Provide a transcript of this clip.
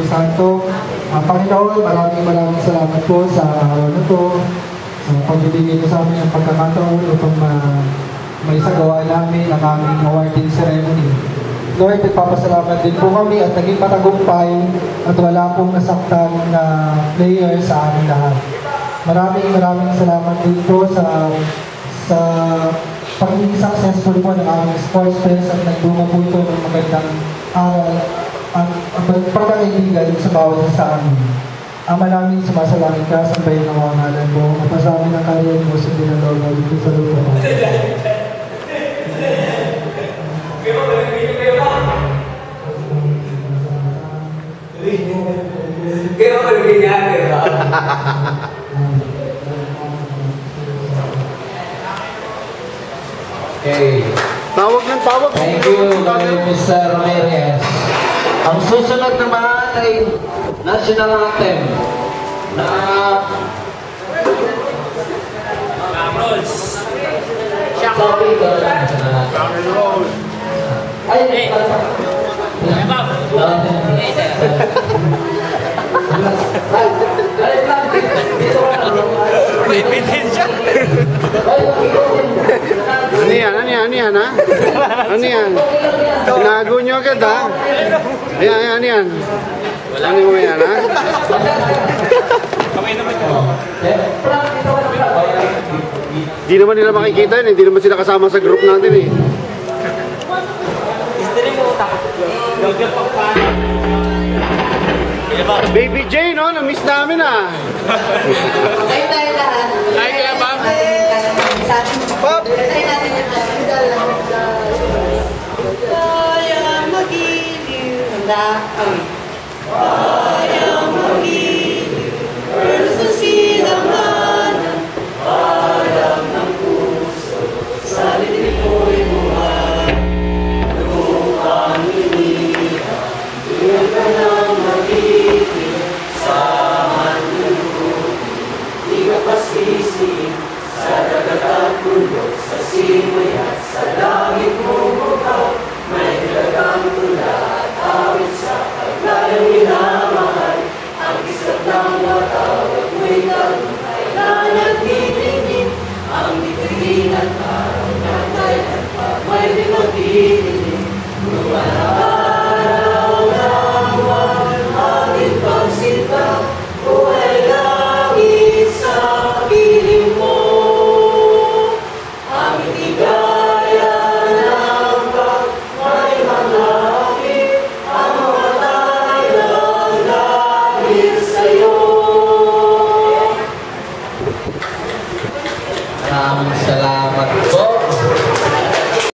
Santo. Panginoon, maraming salamat po sa araw na to, sa pagbibigay niyo sa amin ng pagkakataon upang may sagawa namin ang aming awarding ceremony. Lord, nagpapasalamat din po kami at naging matagumpay at wala pong nasaktan na player sa aming lahat. Maraming salamat din po sa pagiging successful po ng aming sports fest at nagdunga po ito ng magandang aral at pagkakaibigan sa bawat sa amin. Ama namin, sumasalangit ka, sambayin ang mga ngalan mo, mapasamin ang karyan mo sa dinalaw na dito sa lupa. Kaya ko nangyayari ba? Okay. Tawag ng tawag. Thank you, Mr. Ramirez. Ang susunod naman ay national anthem na Ano yan, ha? Ano yan? Tinago nyo agad, ha? Ano yan? Ano mo yan, ha? Di naman nila makikita yun, hindi naman sila kasama sa group natin, eh. Baby J, no? Na-miss namin, ah. Tayo lahat. Ay, kaya ba? Pop! Kaya mag-iliw na kami. Kaya mag-iliw sa silanganan. Alam ng puso sa lilipoy buhay. Lupang iniha, diyan ka nang mag-iliw sa manlulubi. Di ka pasisi sa dagat at bundok, sa simoy at sa langit mo bukaw. May dagang tula at awit sa paglayang minamahal. Ang isip ng watawag mo'y talumpay na nagtitingin. Ang bituin at araw na kailan pa may di magdidilim. Araw na buwan, ating pagsita, buhay langit sa piling mo. Ang itigaya ng pag may malapit, ang mga tayong dahil sa'yo. maraming salamat po.